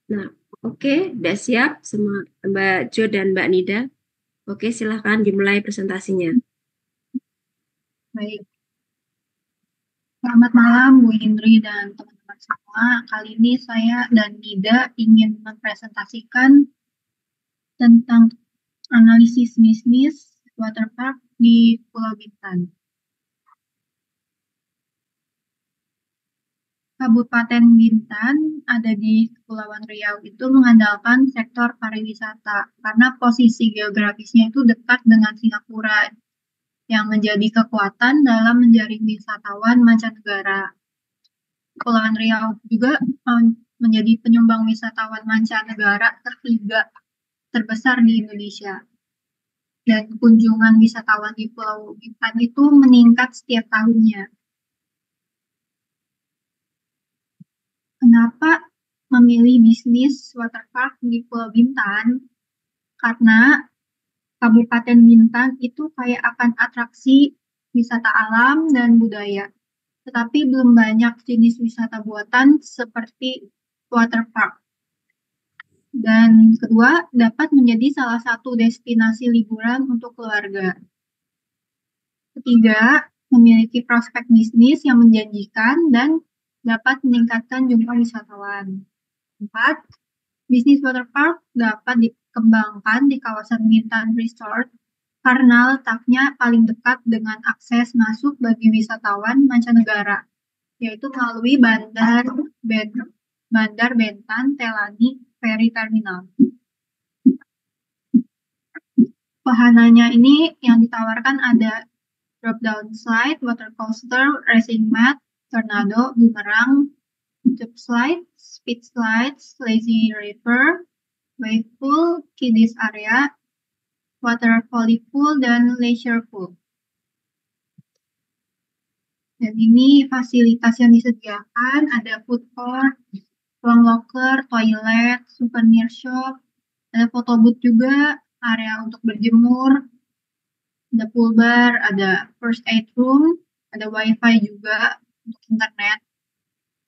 Nah, oke, udah siap semua Mbak Jo dan Mbak Nida. Oke, silahkan dimulai presentasinya. Baik, selamat malam Bu Indri dan teman-teman semua. Kali ini saya dan Nida ingin mempresentasikan tentang analisis bisnis waterpark di Pulau Bintan. Kabupaten Bintan ada di Kepulauan Riau itu mengandalkan sektor pariwisata karena posisi geografisnya itu dekat dengan Singapura yang menjadi kekuatan dalam menjaring wisatawan mancanegara. Kepulauan Riau juga menjadi penyumbang wisatawan mancanegara ketiga terbesar di Indonesia. Dan kunjungan wisatawan di Pulau Bintan itu meningkat setiap tahunnya. Kenapa memilih bisnis waterpark di Pulau Bintan? Karena Kabupaten Bintan itu kaya akan atraksi wisata alam dan budaya. Tetapi belum banyak jenis wisata buatan seperti waterpark. Dan kedua, dapat menjadi salah satu destinasi liburan untuk keluarga. Ketiga, memiliki prospek bisnis yang menjanjikan dan dapat meningkatkan jumlah wisatawan. Empat, bisnis waterpark dapat dikembangkan di kawasan Bintan Resort karena letaknya paling dekat dengan akses masuk bagi wisatawan mancanegara, yaitu melalui Bandar Bentan Telani Ferry Terminal. Wahananya ini yang ditawarkan ada drop down slide, water coaster, racing mat, tornado, boomerang, tube slide, speed slides, lazy river, wave pool, kiddies area, water volley pool, dan leisure pool. Dan ini fasilitas yang disediakan ada food court, ruang locker, toilet, souvenir shop, ada photo booth juga, area untuk berjemur, ada pool bar, ada first aid room, ada wifi juga untuk internet,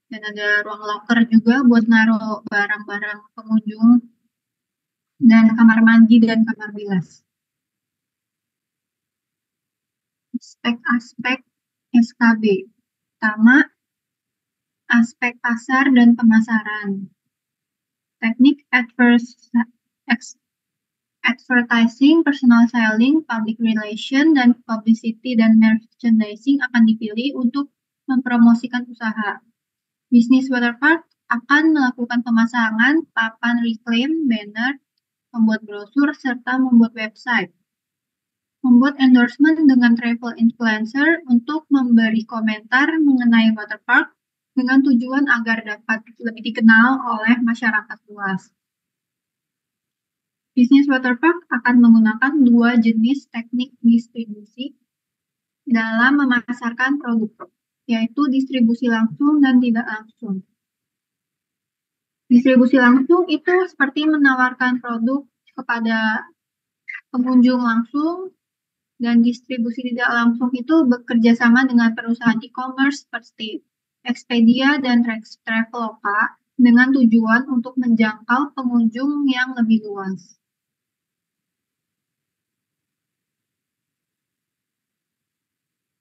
dan ada ruang locker juga buat naruh barang-barang pengunjung, dan kamar mandi dan kamar bilas. Aspek-aspek SKB. Pertama, aspek pasar dan pemasaran. Teknik advertising, personal selling, public relation, dan publicity dan merchandising akan dipilih untuk mempromosikan usaha. Bisnis waterpark akan melakukan pemasangan papan reclaim, banner, membuat brosur, serta membuat website. Membuat endorsement dengan travel influencer untuk memberi komentar mengenai waterpark dengan tujuan agar dapat lebih dikenal oleh masyarakat luas. Bisnis waterpark akan menggunakan dua jenis teknik distribusi dalam memasarkan produk, yaitu distribusi langsung dan tidak langsung. Distribusi langsung itu seperti menawarkan produk kepada pengunjung langsung, dan distribusi tidak langsung itu bekerja sama dengan perusahaan e-commerce seperti Expedia dan Traveloka dengan tujuan untuk menjangkau pengunjung yang lebih luas.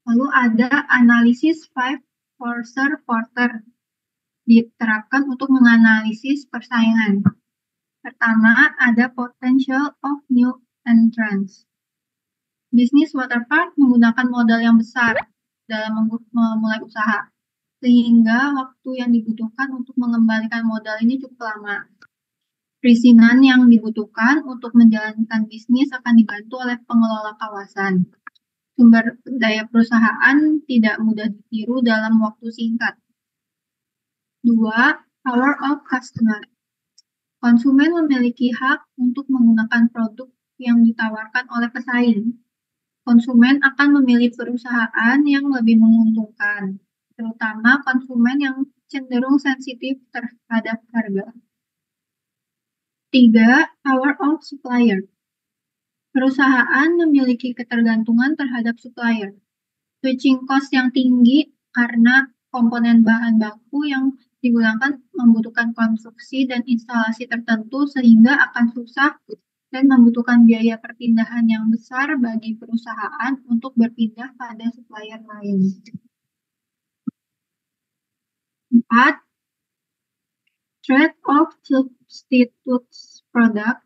Lalu ada analisis five Forcer Porter diterapkan untuk menganalisis persaingan. Pertama, ada potential of new entrants. Bisnis waterpark menggunakan modal yang besar dalam memulai usaha, sehingga waktu yang dibutuhkan untuk mengembalikan modal ini cukup lama. Perizinan yang dibutuhkan untuk menjalankan bisnis akan dibantu oleh pengelola kawasan. Sumber daya perusahaan tidak mudah ditiru dalam waktu singkat. Dua, power of customer. Konsumen memiliki hak untuk menggunakan produk yang ditawarkan oleh pesaing. Konsumen akan memilih perusahaan yang lebih menguntungkan, terutama konsumen yang cenderung sensitif terhadap harga. Tiga, power of supplier. Perusahaan memiliki ketergantungan terhadap supplier. Switching cost yang tinggi karena komponen bahan baku yang digunakan membutuhkan konstruksi dan instalasi tertentu sehingga akan susah dan membutuhkan biaya perpindahan yang besar bagi perusahaan untuk berpindah pada supplier lain. 4. Trade-off substitutes product.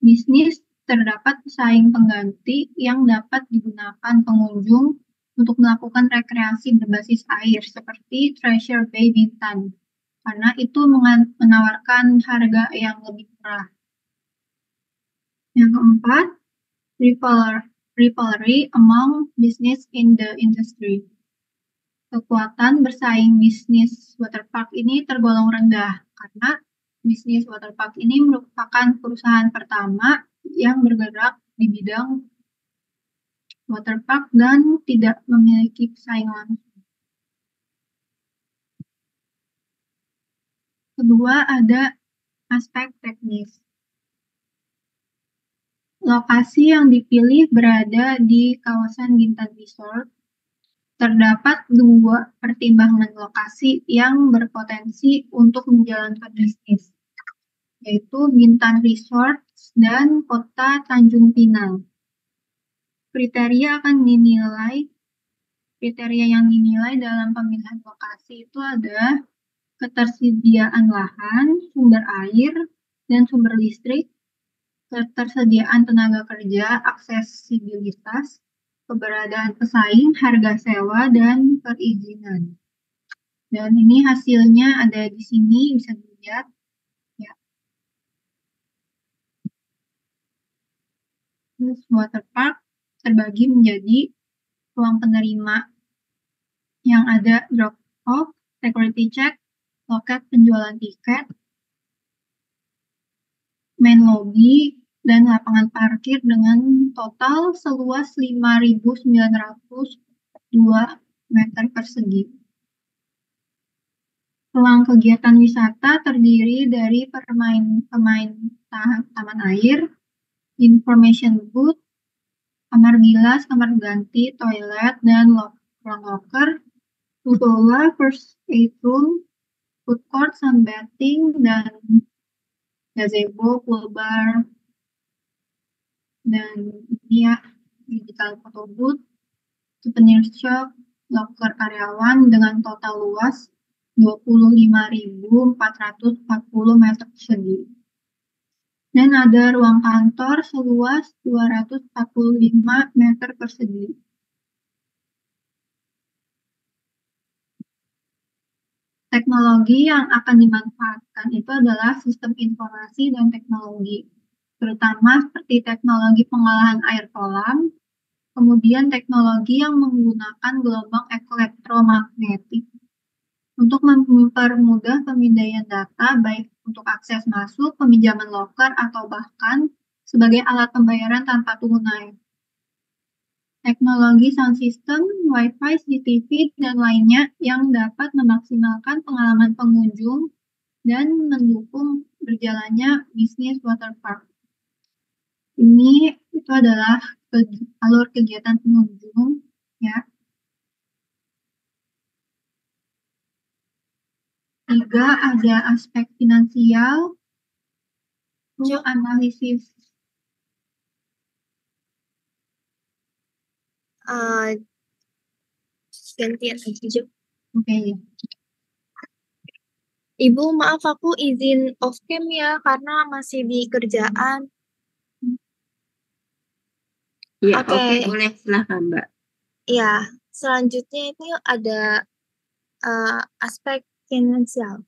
Bisnis terdapat pesaing pengganti yang dapat digunakan pengunjung untuk melakukan rekreasi berbasis air seperti Treasure Bay Bintan, karena itu menawarkan harga yang lebih murah. Yang keempat, rivalry among business in the industry. Kekuatan bersaing bisnis waterpark ini tergolong rendah karena bisnis waterpark ini merupakan perusahaan pertama yang bergerak di bidang waterpark dan tidak memiliki pesaing langsung. Kedua, ada aspek teknis. Lokasi yang dipilih berada di kawasan Bintan Resort. Terdapat 2 pertimbangan lokasi yang berpotensi untuk menjalankan bisnis, yaitu Bintan Resort dan Kota Tanjung Pinang. Kriteria yang dinilai dalam pemilihan lokasi itu ada ketersediaan lahan, sumber air, dan sumber listrik, ketersediaan tenaga kerja, aksesibilitas, keberadaan pesaing, harga sewa, dan perizinan. Dan ini hasilnya ada di sini, bisa dilihat. Ya. Terus waterpark terbagi menjadi ruang penerima yang ada drop-off, security check, loket penjualan tiket, main lobby, dan lapangan parkir dengan total seluas 5.902 meter persegi. Ruang kegiatan wisata terdiri dari taman air, information booth, kamar bilas, kamar ganti, toilet, dan ruang locker, musola, first aid room, food court, sunbathing, dan gazebo, pool bar, dan ini ya, digital photo booth, souvenir shop, loker karyawan dengan total luas 25.440 meter persegi. Dan ada ruang kantor seluas 245 meter persegi. Teknologi yang akan dimanfaatkan itu adalah sistem informasi dan teknologi, terutama seperti teknologi pengolahan air kolam, kemudian teknologi yang menggunakan gelombang elektromagnetik untuk mempermudah pemindaian data baik untuk akses masuk, peminjaman loker, atau bahkan sebagai alat pembayaran tanpa tunai. Teknologi sound system, Wi-Fi, CCTV, dan lainnya yang dapat memaksimalkan pengalaman pengunjung dan mendukung berjalannya bisnis waterpark. Ini itu adalah alur kegiatan pengunjung, ya. 3, ada aspek finansial, analisis. Gantian aja. Oke. Ibu, maaf aku izin off cam ya karena masih di kerjaan. Ya, Oke. oke, boleh, silahkan Mbak. Ya, selanjutnya itu ada aspek finansial.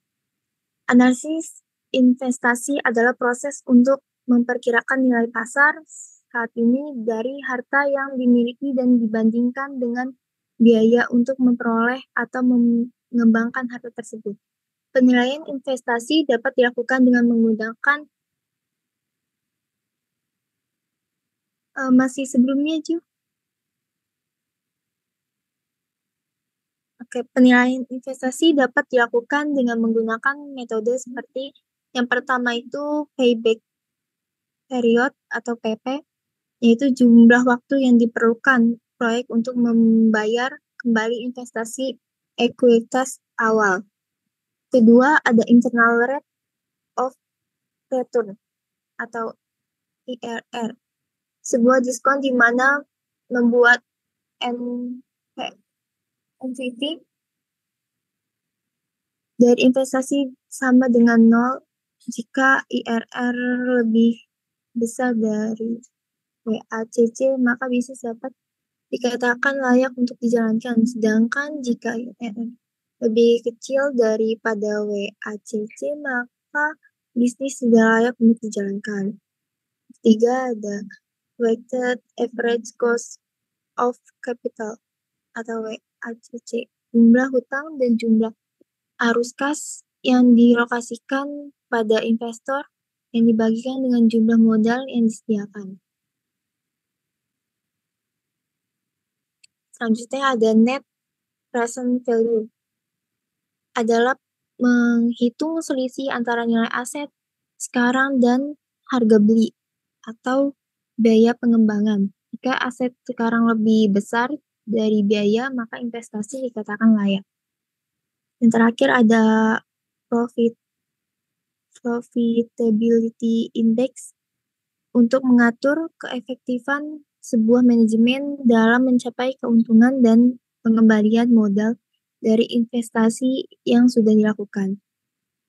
Analisis investasi adalah proses untuk memperkirakan nilai pasar saat ini dari harta yang dimiliki dan dibandingkan dengan biaya untuk memperoleh atau mengembangkan harta tersebut. Penilaian investasi dapat dilakukan dengan menggunakan masih sebelumnya, Ju. Oke, penilaian investasi dapat dilakukan dengan menggunakan metode seperti yang pertama itu payback period atau PP, yaitu jumlah waktu yang diperlukan proyek untuk membayar kembali investasi ekuitas awal. Kedua, ada internal rate of return atau IRR. Sebuah diskon di mana membuat NPV dari investasi sama dengan nol jika IRR lebih besar dari WACC, maka bisnis dapat dikatakan layak untuk dijalankan. Sedangkan jika IRR lebih kecil daripada WACC, maka bisnis tidak layak untuk dijalankan. Ketiga, ada weighted average cost of capital atau WACC, jumlah hutang dan jumlah arus kas yang direlokasikan pada investor yang dibagikan dengan jumlah modal yang disediakan. Selanjutnya ada net present value, adalah menghitung selisih antara nilai aset sekarang dan harga beli atau biaya pengembangan. Jika aset sekarang lebih besar dari biaya, maka investasi dikatakan layak. Yang terakhir ada profitability index untuk mengatur keefektifan sebuah manajemen dalam mencapai keuntungan dan pengembalian modal dari investasi yang sudah dilakukan.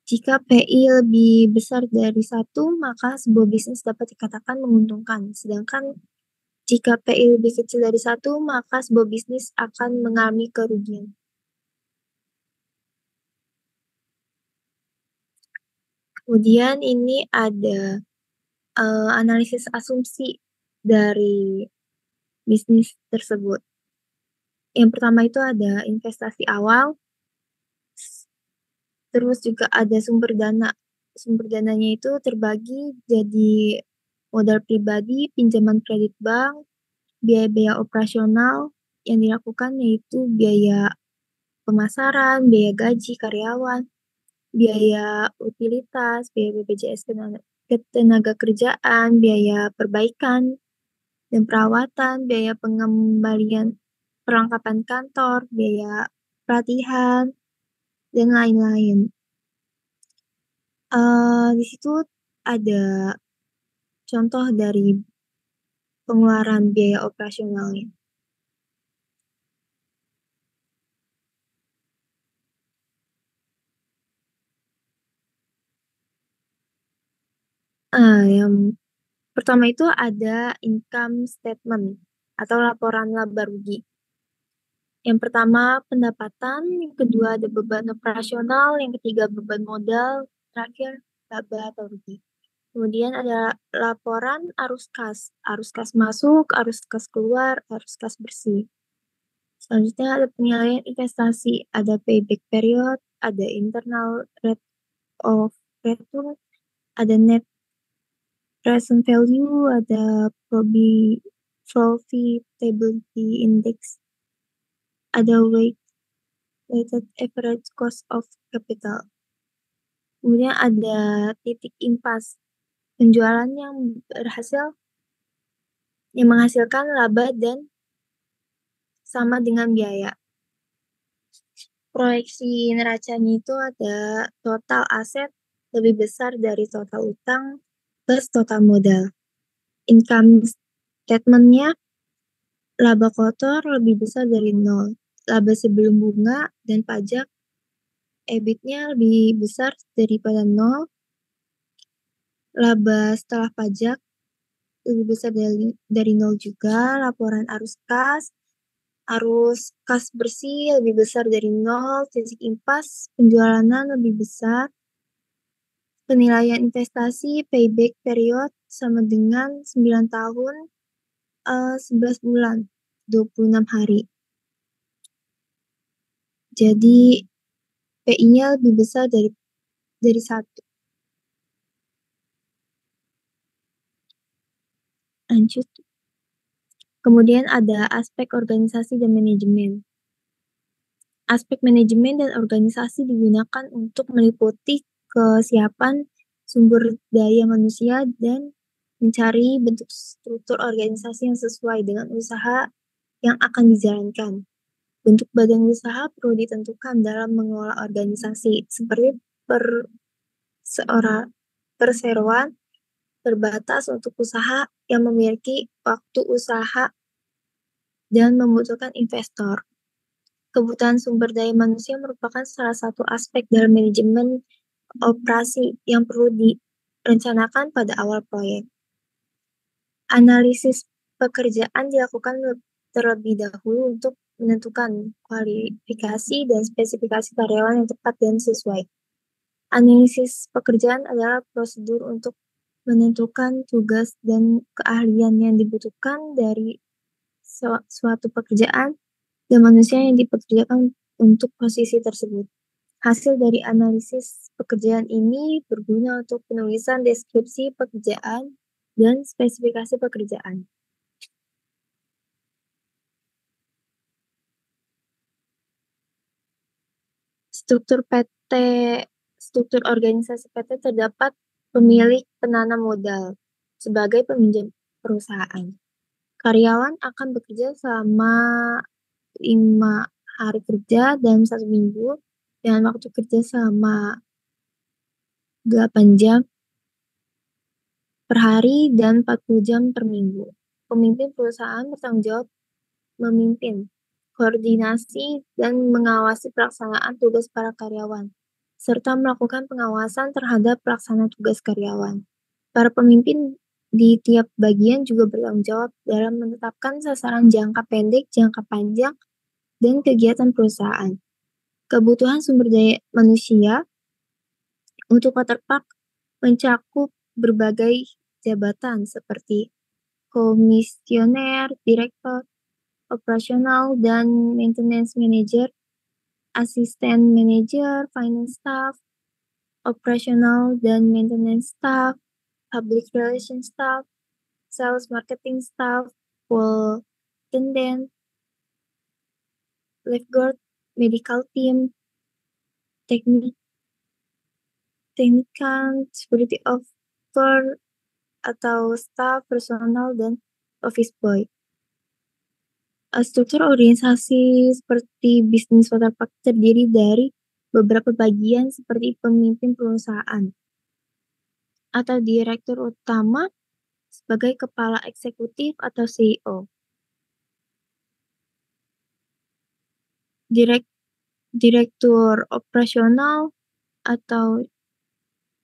Jika PI lebih besar dari 1, maka sebuah bisnis dapat dikatakan menguntungkan. Sedangkan jika PI lebih kecil dari 1, maka sebuah bisnis akan mengalami kerugian. Kemudian ini ada analisis asumsi dari bisnis tersebut. Yang pertama itu ada investasi awal, terus juga ada sumber dana. Sumber dananya itu terbagi jadi modal pribadi, pinjaman kredit bank, biaya-biaya operasional yang dilakukan yaitu biaya pemasaran, biaya gaji karyawan, biaya utilitas, biaya BPJS ketenaga kerjaan, biaya perbaikan dan perawatan, biaya pengembalian perlengkapan kantor, biaya pelatihan, dan lain-lain. Di situ ada contoh dari pengeluaran biaya operasionalnya. Yang pertama itu ada income statement atau laporan laba rugi. Yang pertama pendapatan, yang kedua ada beban operasional, yang ketiga beban modal, terakhir laba atau rugi. Kemudian ada laporan arus kas masuk, arus kas keluar, arus kas bersih. Selanjutnya ada penilaian investasi, ada payback period, ada internal rate of return, ada net present value, ada profitability index, ada weighted average cost of capital. Kemudian ada titik impas, penjualan yang berhasil yang menghasilkan laba dan sama dengan biaya. Proyeksi neracanya itu ada total aset lebih besar dari total utang plus total modal. Income statement-nya laba kotor lebih besar dari 0. Laba sebelum bunga dan pajak, EBIT-nya lebih besar daripada 0. Laba setelah pajak lebih besar dari 0 juga. Laporan arus kas bersih lebih besar dari 0. Titik impas penjualan lebih besar. Penilaian investasi payback period sama dengan 9 tahun 11 bulan 26 hari. Jadi PI-nya lebih besar dari 1. Lanjut. Kemudian ada aspek organisasi dan manajemen. Aspek manajemen dan organisasi digunakan untuk meliputi kesiapan sumber daya manusia dan mencari bentuk struktur organisasi yang sesuai dengan usaha yang akan dijalankan. Bentuk badan usaha perlu ditentukan dalam mengelola organisasi, seperti perseroan terbatas untuk usaha yang memiliki waktu usaha dan membutuhkan investor. Kebutuhan sumber daya manusia merupakan salah satu aspek dalam manajemen operasi yang perlu direncanakan pada awal proyek. Analisis pekerjaan dilakukan terlebih dahulu untuk menentukan kualifikasi dan spesifikasi karyawan yang tepat dan sesuai. Analisis pekerjaan adalah prosedur untuk menentukan tugas dan keahlian yang dibutuhkan dari suatu pekerjaan dan manusia yang dipekerjakan untuk posisi tersebut. Hasil dari analisis pekerjaan ini berguna untuk penulisan deskripsi pekerjaan dan spesifikasi pekerjaan. Struktur organisasi PT terdapat pemilik penanam modal sebagai peminjam perusahaan. Karyawan akan bekerja selama 5 hari kerja dalam 1 minggu dengan waktu kerja selama 8 jam per hari dan 40 jam per minggu. Pemimpin perusahaan bertanggung jawab memimpin, koordinasi, dan mengawasi pelaksanaan tugas para karyawan, serta melakukan pengawasan terhadap pelaksana tugas karyawan. Para pemimpin di tiap bagian juga bertanggung jawab dalam menetapkan sasaran jangka pendek, jangka panjang, dan kegiatan perusahaan. Kebutuhan sumber daya manusia untuk Waterpark mencakup berbagai jabatan seperti komisioner, direktur, operasional dan maintenance manager, asisten manager, finance staff, operational dan maintenance staff, public relations staff, sales marketing staff, pool attendant, lifeguard, medical team, technician, security officer, atau staff personal dan office boy. Struktur organisasi seperti bisnis Waterpark terdiri dari beberapa bagian seperti pemimpin perusahaan atau direktur utama sebagai kepala eksekutif atau CEO. Direktur operasional atau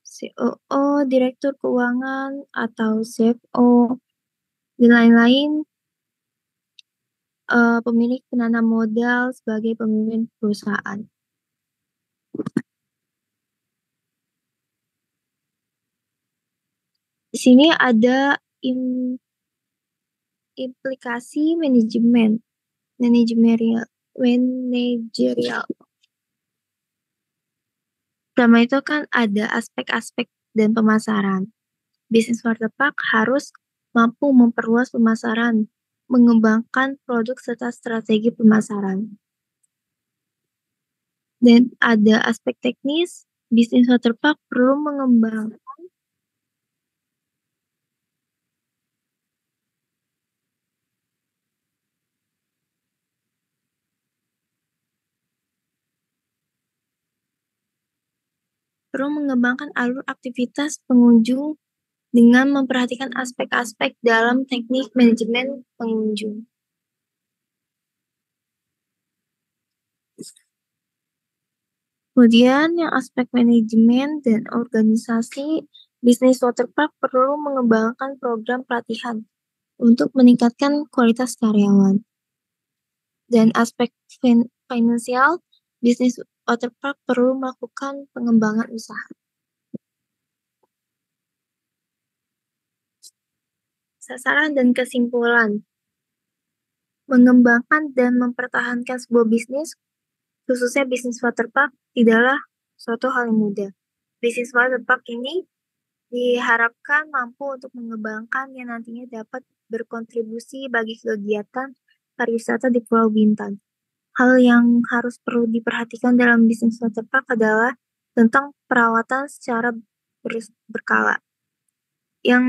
COO, direktur keuangan atau CFO, dan lain-lain. Pemilik penanam modal sebagai pemimpin perusahaan. Di sini ada implikasi manajerial. Pertama itu kan ada aspek-aspek dan pemasaran. Bisnis Waterpark harus mampu memperluas pemasaran, mengembangkan produk serta strategi pemasaran. Dan ada aspek teknis, bisnis Waterpark perlu mengembangkan alur aktivitas pengunjung dengan memperhatikan aspek-aspek dalam teknik manajemen pengunjung. Kemudian yang aspek manajemen dan organisasi, bisnis Waterpark perlu mengembangkan program pelatihan untuk meningkatkan kualitas karyawan. Dan aspek finansial, bisnis Waterpark perlu melakukan pengembangan usaha. Sasaran dan kesimpulan. Mengembangkan dan mempertahankan sebuah bisnis, khususnya bisnis Waterpark, tidaklah suatu hal yang mudah. Bisnis Waterpark ini diharapkan mampu untuk mengembangkan yang nantinya dapat berkontribusi bagi kegiatan pariwisata di Pulau Bintan. Hal yang harus perlu diperhatikan dalam bisnis Waterpark adalah tentang perawatan secara berkala, yang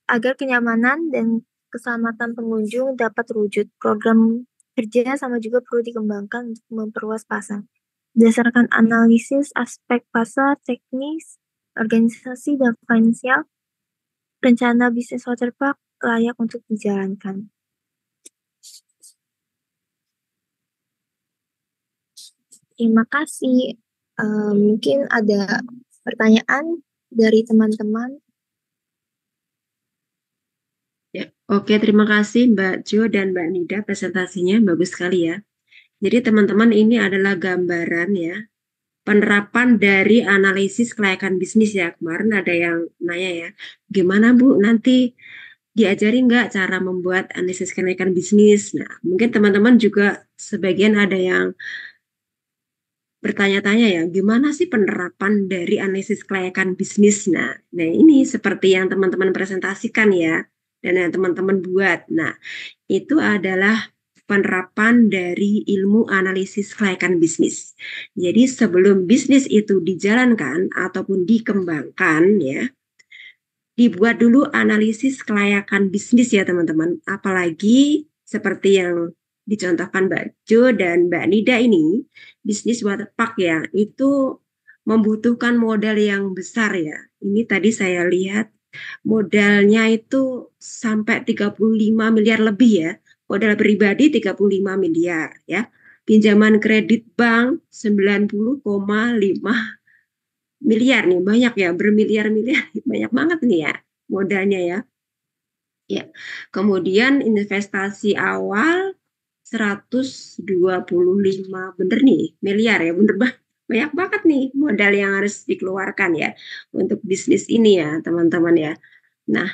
agar kenyamanan dan keselamatan pengunjung dapat terwujud. Program kerja sama juga perlu dikembangkan untuk memperluas pasar. Berdasarkan analisis aspek pasar, teknis, organisasi, dan finansial, rencana bisnis waterpark layak untuk dijalankan. Terima kasih. Mungkin ada pertanyaan dari teman-teman. Ya, oke, terima kasih Mbak Jo dan Mbak Nida, presentasinya bagus sekali ya. Jadi teman-teman, ini adalah gambaran ya penerapan dari analisis kelayakan bisnis ya. Kemarin ada yang nanya ya, gimana Bu nanti diajari nggak cara membuat analisis kelayakan bisnis? Nah, mungkin teman-teman juga sebagian ada yang bertanya-tanya ya, gimana sih penerapan dari analisis kelayakan bisnis? Nah ini seperti yang teman-teman presentasikan ya, dan yang teman-teman buat. Nah, itu adalah penerapan dari ilmu analisis kelayakan bisnis. Jadi sebelum bisnis itu dijalankan ataupun dikembangkan ya, dibuat dulu analisis kelayakan bisnis ya teman-teman. Apalagi seperti yang dicontohkan Mbak Jo dan Mbak Nida ini, bisnis waterpark ya, itu membutuhkan modal yang besar ya. Ini tadi saya lihat modalnya itu sampai 35 miliar lebih ya. Modal pribadi 35 miliar ya. Pinjaman kredit bank 90,5 miliar nih, banyak ya, bermiliar-miliar, banyak banget nih ya modalnya ya. Ya. Kemudian investasi awal 125 bener nih miliar ya, bener banget. Banyak banget nih modal yang harus dikeluarkan ya untuk bisnis ini ya, teman-teman ya. Nah,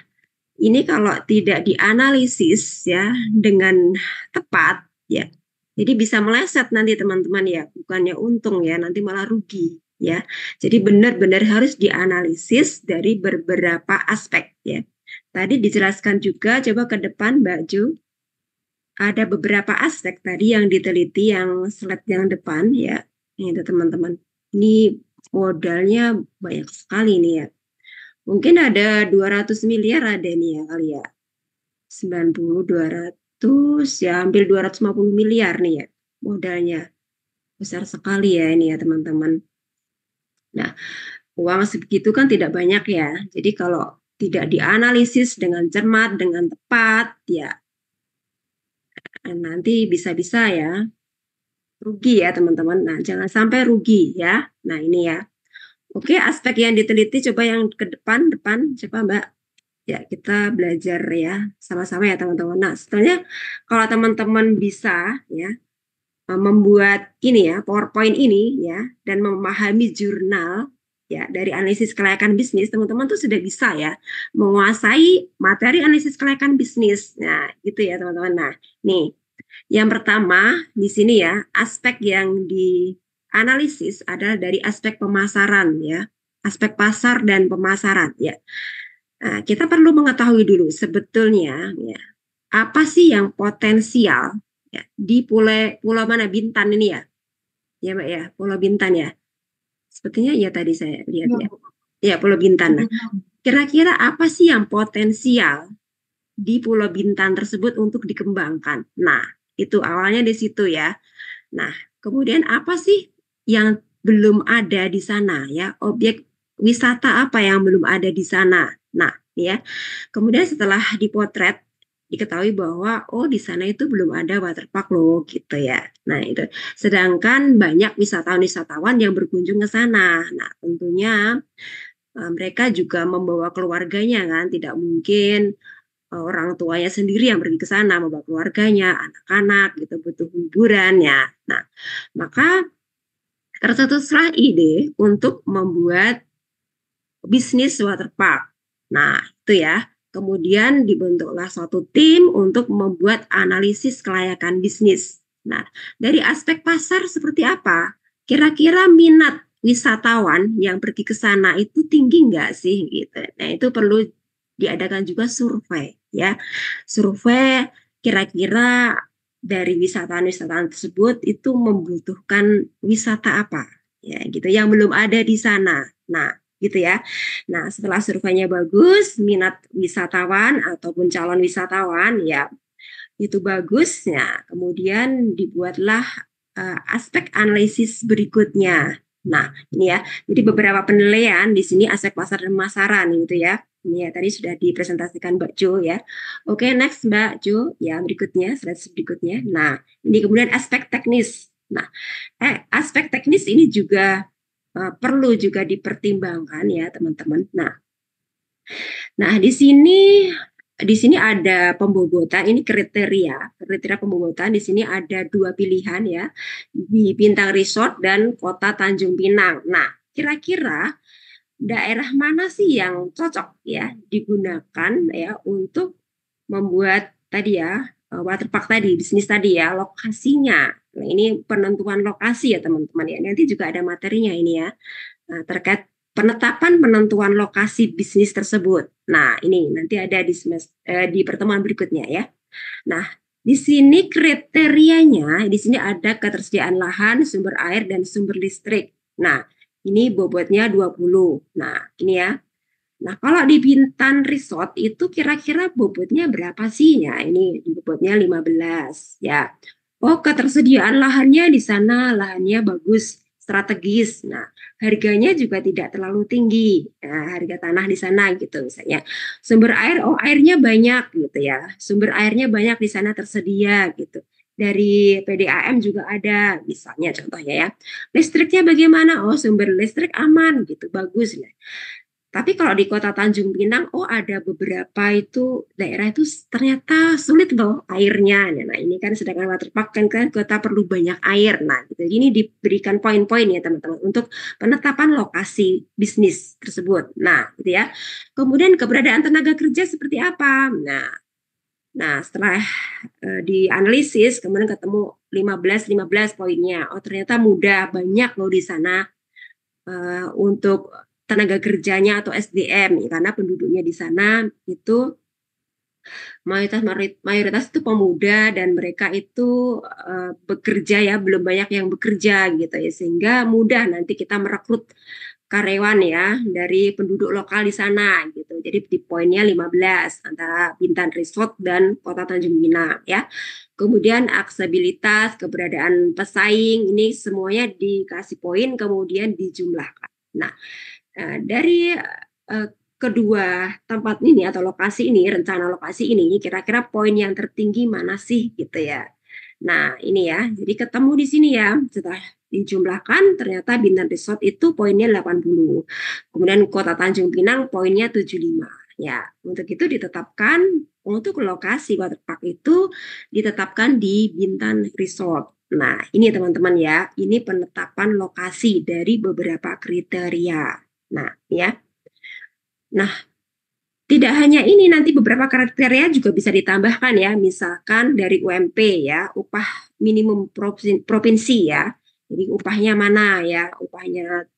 ini kalau tidak dianalisis ya dengan tepat ya, jadi bisa meleset nanti teman-teman ya, bukannya untung ya, nanti malah rugi ya. Jadi benar-benar harus dianalisis dari beberapa aspek ya. Tadi dijelaskan juga, coba ke depan Mbak Jo, ada beberapa aspek tadi yang diteliti, yang slide yang depan ya. Ini teman-teman, ini modalnya banyak sekali nih ya. Mungkin ada 200 miliar ada nih ya kali ya. 90, 200 ya, hampir 250 miliar nih ya modalnya. Besar sekali ya ini ya teman-teman. Nah, uang segitu kan tidak banyak ya. Jadi kalau tidak dianalisis dengan cermat, dengan tepat ya, nanti bisa-bisa ya rugi ya teman-teman. Nah, jangan sampai rugi ya. Nah, ini ya. Oke, aspek yang diteliti coba yang ke depan coba Mbak. Ya, kita belajar ya sama-sama ya teman-teman. Nah, setelahnya kalau teman-teman bisa ya membuat ini ya PowerPoint ini ya dan memahami jurnal ya dari analisis kelayakan bisnis, teman-teman tuh sudah bisa ya menguasai materi analisis kelayakan bisnis. Nah, gitu ya teman-teman. Nah, nih yang pertama di sini ya, aspek yang dianalisis adalah dari aspek pemasaran ya, aspek pasar dan pemasaran ya. Nah, kita perlu mengetahui dulu sebetulnya ya, apa sih yang potensial ya, di pulau mana, Bintan ini ya. Ya, Mbak ya, Pulau Bintan ya. Sepertinya ya tadi saya lihat ya. Ya, Pulau Bintan. Nah, kira-kira apa sih yang potensial di Pulau Bintan tersebut untuk dikembangkan? Nah, itu awalnya di situ ya. Nah, kemudian apa sih yang belum ada di sana ya? Objek wisata apa yang belum ada di sana? Nah, ya. Kemudian setelah dipotret diketahui bahwa oh di sana itu belum ada waterpark loh gitu ya. Nah, itu. Sedangkan banyak wisatawan-wisatawan yang berkunjung ke sana. Nah, tentunya mereka juga membawa keluarganya kan, tidak mungkin orang tuanya sendiri yang pergi ke sana, membawa keluarganya, anak-anak gitu, butuh hiburan ya. Nah, maka tercetuslah ide untuk membuat bisnis waterpark. Nah, itu ya. Kemudian dibentuklah suatu tim untuk membuat analisis kelayakan bisnis. Nah, dari aspek pasar seperti apa? Kira-kira minat wisatawan yang pergi ke sana itu tinggi nggak sih? Gitu. Nah, itu perlu diadakan juga survei ya. Survei kira-kira dari wisatawan-wisatawan tersebut itu membutuhkan wisata apa ya gitu yang belum ada di sana. Nah, gitu ya. Nah, setelah surveinya bagus, minat wisatawan ataupun calon wisatawan ya itu bagus, ya kemudian dibuatlah aspek analisis berikutnya. Nah, ini ya. Jadi beberapa penilaian di sini aspek pasar dan pemasaran gitu ya. Ini ya tadi sudah dipresentasikan Mbak Jo ya. Oke, next Mbak Jo, ya berikutnya, slide berikutnya. Nah, ini kemudian aspek teknis. Nah, aspek teknis ini juga perlu juga dipertimbangkan ya teman-teman. Nah di sini ada pembobotan, ini kriteria pembobotan. Di sini ada 2 pilihan ya, di Bintang Resort dan Kota Tanjung Pinang. Nah, kira-kira daerah mana sih yang cocok ya digunakan ya untuk membuat tadi ya waterpark tadi, bisnis tadi ya, lokasinya. Nah, ini penentuan lokasi ya teman-teman ya. Nanti juga ada materinya ini ya. Nah, terkait penetapan penentuan lokasi bisnis tersebut. Nah, ini nanti ada di pertemuan berikutnya ya. Nah, di sini kriterianya, di sini ada ketersediaan lahan, sumber air, dan sumber listrik. Nah, ini bobotnya 20. Nah, ini ya. Nah, kalau di Bintan Resort itu kira-kira bobotnya berapa sih? Ya, ini bobotnya 15 ya. Oh, ketersediaan lahannya di sana, lahannya bagus, strategis. Nah, harganya juga tidak terlalu tinggi. Nah, harga tanah di sana gitu misalnya. Sumber air, oh airnya banyak gitu ya. Sumber airnya banyak di sana tersedia gitu. Dari PDAM juga ada, misalnya contohnya ya. Listriknya bagaimana? Oh, sumber listrik aman gitu, bagus. Nah, tapi kalau di Kota Tanjung Pinang, oh ada beberapa itu daerah itu ternyata sulit loh airnya. Nah ini kan sedangkan waterpark kan kota perlu banyak air. Nah gitu. Ini diberikan poin-poin ya teman-teman untuk penetapan lokasi bisnis tersebut. Nah gitu ya. Kemudian keberadaan tenaga kerja seperti apa? Nah setelah dianalisis kemudian ketemu 15 poinnya. Oh ternyata mudah, banyak loh di sana untuk tenaga kerjanya atau SDM karena penduduknya di sana itu mayoritas itu pemuda dan mereka itu bekerja ya, belum banyak yang bekerja gitu ya, sehingga mudah nanti kita merekrut karyawan ya dari penduduk lokal di sana gitu. Jadi di poinnya 15 antara Bintan Resort dan Kota Tanjung Pinang ya. Kemudian aksesibilitas, keberadaan pesaing, ini semuanya dikasih poin kemudian dijumlahkan. Nah, dari kedua tempat ini atau lokasi ini, rencana lokasi ini, kira-kira poin yang tertinggi mana sih gitu ya. Nah, ini ya. Jadi ketemu di sini ya. Setelah dijumlahkan ternyata Bintan Resort itu poinnya 80. Kemudian Kota Tanjung Pinang poinnya 75. Ya, untuk itu ditetapkan untuk lokasi waterpark itu ditetapkan di Bintan Resort. Nah, ini teman-teman ya, ini penetapan lokasi dari beberapa kriteria. Nah, ya. Nah, tidak hanya ini, nanti beberapa kriteria juga bisa ditambahkan ya, misalkan dari UMP ya, upah minimum provinsi ya. Jadi upahnya mana ya, upahnya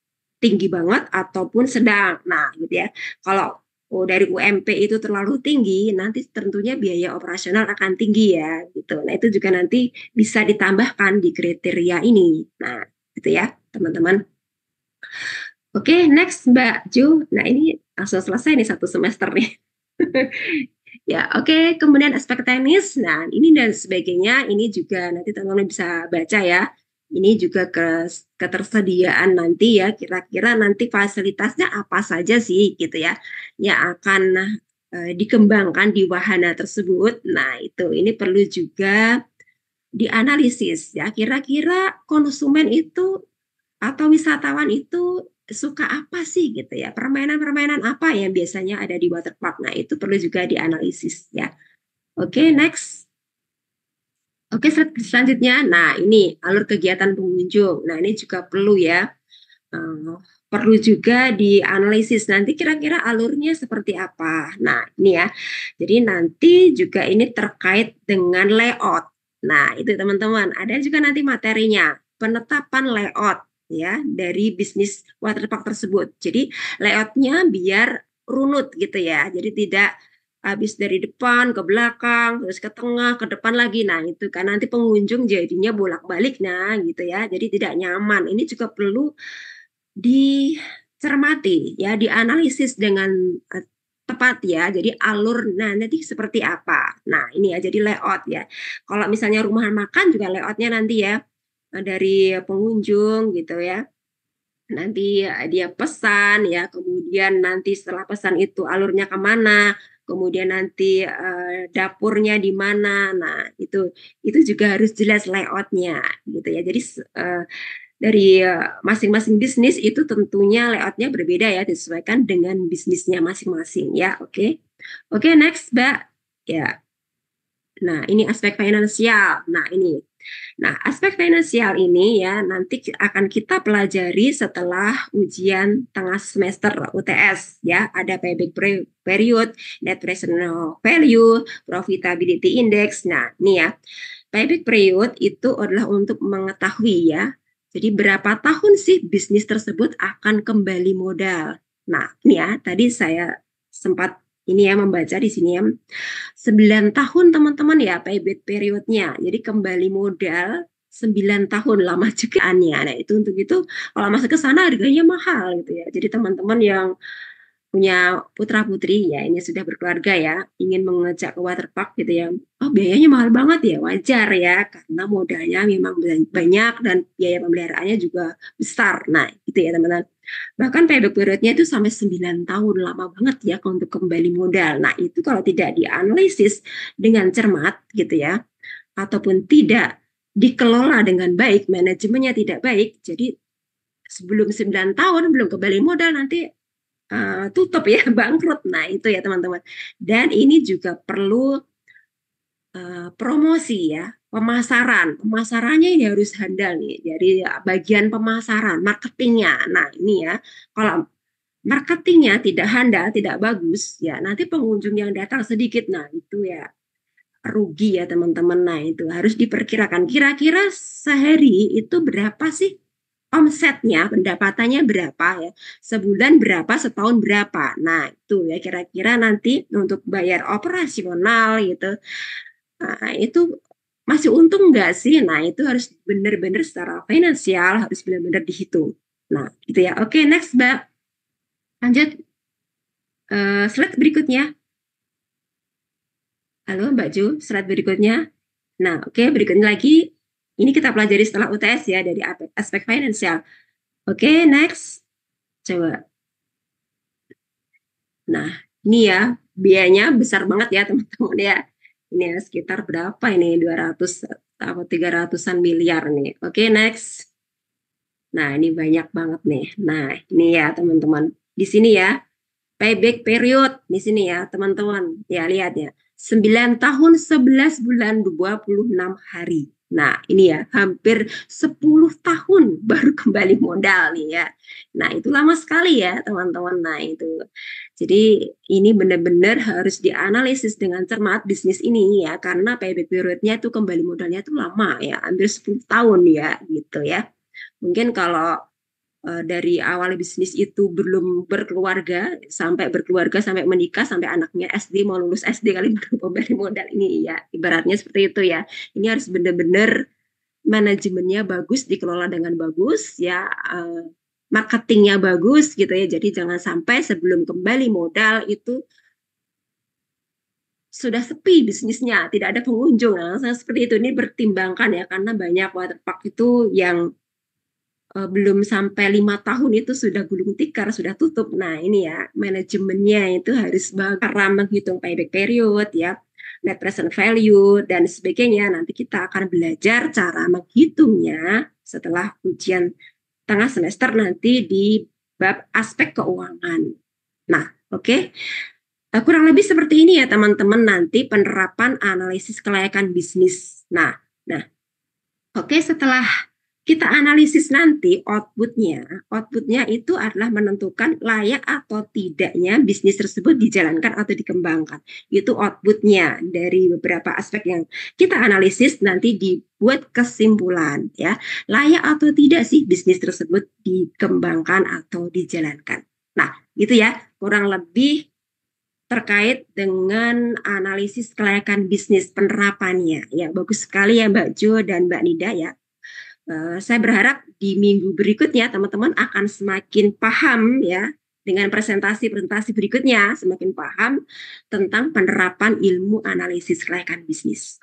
tinggi banget ataupun sedang. Nah, gitu ya. Kalau dari UMP itu terlalu tinggi, nanti tentunya biaya operasional akan tinggi ya, gitu. Nah, itu juga nanti bisa ditambahkan di kriteria ini. Nah, gitu ya, teman-teman. Oke, next Mbak Ju. Nah, ini langsung selesai nih 1 semester nih. Ya, oke. Kemudian aspek teknis. Nah, ini dan sebagainya. Ini juga nanti teman-teman bisa baca ya. Ini juga ketersediaan nanti ya. Kira-kira nanti fasilitasnya apa saja sih gitu ya. Yang akan dikembangkan di wahana tersebut. Nah, itu ini perlu juga dianalisis ya. Kira-kira konsumen itu atau wisatawan itu suka apa sih gitu ya, permainan-permainan apa yang biasanya ada di waterpark. Nah itu perlu juga dianalisis ya. Oke, next. Oke, selanjutnya, nah ini alur kegiatan pengunjung. Nah ini juga perlu ya, perlu juga dianalisis nanti kira-kira alurnya seperti apa. Nah ini ya, jadi nanti juga ini terkait dengan layout. Nah itu teman-teman, ada juga nanti materinya, penetapan layout ya dari bisnis waterpark tersebut. Jadi layoutnya biar runut gitu ya. Jadi tidak habis dari depan ke belakang, terus ke tengah, ke depan lagi. Nah, itu kan nanti pengunjung jadinya bolak-balik nah gitu ya. Jadi tidak nyaman. Ini juga perlu dicermati ya, dianalisis dengan tepat ya. Jadi alur nanti seperti apa. Nah, ini ya jadi layout ya. Kalau misalnya rumah makan juga layoutnya nanti ya dari pengunjung gitu ya. Nanti dia pesan ya, kemudian nanti setelah pesan itu alurnya kemana, kemudian nanti dapurnya di mana. Nah, itu juga harus jelas layoutnya gitu ya. Jadi dari masing-masing bisnis itu tentunya layoutnya berbeda ya, disesuaikan dengan bisnisnya masing-masing ya. Oke. Oke, next Mbak. Ya. Nah, ini aspek finansial. Nah, aspek finansial ini ya nanti akan kita pelajari setelah ujian tengah semester UTS ya. Ada payback period, net present value, profitability index. Nah, ini ya. Payback period itu adalah untuk mengetahui ya. Jadi berapa tahun sih bisnis tersebut akan kembali modal. Nah, ini ya, tadi saya sempat ini ya membaca di sini ya. 9 tahun teman-teman ya payback periodnya. Jadi kembali modal 9 tahun lama jugaannya. Nah, untuk itu kalau masuk ke sana harganya mahal gitu ya. Jadi teman-teman yang punya putra-putri ya ini sudah berkeluarga ya, ingin mengejak ke waterpark gitu ya. Oh, biayanya mahal banget ya, wajar ya karena modalnya memang banyak dan biaya pemeliharaannya juga besar. Nah, gitu ya teman-teman. Bahkan payback periodnya itu sampai 9 tahun, lama banget ya untuk kembali modal. Nah, itu kalau tidak dianalisis dengan cermat gitu ya, ataupun tidak dikelola dengan baik, manajemennya tidak baik, jadi sebelum 9 tahun belum kembali modal nanti tutup ya, bangkrut. Nah, itu ya teman-teman. Dan ini juga perlu promosi ya, pemasaran. Pemasarannya ini harus handal nih. Jadi bagian pemasaran, marketingnya. Nah, ini ya, kalau marketingnya tidak handal, tidak bagus, ya nanti pengunjung yang datang sedikit. Nah, itu ya rugi ya teman-teman. Nah, itu harus diperkirakan. Kira-kira sehari itu berapa sih omsetnya, pendapatannya berapa ya, sebulan berapa, setahun berapa. Nah, itu ya kira-kira nanti untuk bayar operasional gitu. Nah, itu masih untung nggak sih? Nah, itu harus benar-benar secara finansial, harus benar-benar dihitung. Nah, gitu ya. Oke, next, Mbak. Lanjut. Slide berikutnya. Halo, Mbak Ju, slide berikutnya. Nah, oke, berikutnya lagi. Ini kita pelajari setelah UTS ya, dari aspek finansial. Oke, next. Coba. Nah, ini ya, biayanya besar banget ya teman-teman ya. Ini ya, sekitar berapa ini? 200 atau 300-an miliar nih. Oke, next. Nah, ini banyak banget nih. Nah, ini ya teman-teman. Di sini ya, payback period. Di sini ya teman-teman. Ya, lihat ya. 9 tahun 11 bulan 26 hari. Nah, ini ya, hampir 10 tahun baru kembali modal nih ya. Nah, itu lama sekali ya, teman-teman. Nah, itu. Jadi, ini benar-benar harus dianalisis dengan cermat bisnis ini ya, karena payback periodnya itu kembali modalnya itu lama ya, hampir 10 tahun ya, gitu ya. Mungkin kalau dari awal bisnis itu belum berkeluarga sampai menikah sampai anaknya SD mau lulus SD kali baru kembali modal ini ya ibaratnya seperti itu ya. Ini harus benar-benar manajemennya bagus, dikelola dengan bagus ya, marketingnya bagus gitu ya. Jadi jangan sampai sebelum kembali modal itu sudah sepi bisnisnya, tidak ada pengunjung. Nah, seperti itu ini pertimbangkan ya karena banyak waterpark itu yang belum sampai 5 tahun itu sudah gulung tikar, sudah tutup. Nah, ini ya, manajemennya itu harus karena menghitung payback period ya, net present value, dan sebagainya. Nanti kita akan belajar cara menghitungnya setelah ujian tengah semester nanti di bab aspek keuangan. Nah, oke. Kurang lebih seperti ini ya teman-teman nanti penerapan analisis kelayakan bisnis. Nah, oke, setelah kita analisis nanti outputnya itu adalah menentukan layak atau tidaknya bisnis tersebut dijalankan atau dikembangkan. Itu outputnya dari beberapa aspek yang kita analisis nanti dibuat kesimpulan ya. Layak atau tidak sih bisnis tersebut dikembangkan atau dijalankan. Nah, gitu ya, kurang lebih terkait dengan analisis kelayakan bisnis penerapannya. Ya, bagus sekali ya Mbak Jo dan Mbak Nida ya. Saya berharap di minggu berikutnya teman-teman akan semakin paham ya dengan presentasi berikutnya semakin paham tentang penerapan ilmu analisis kelayakan bisnis.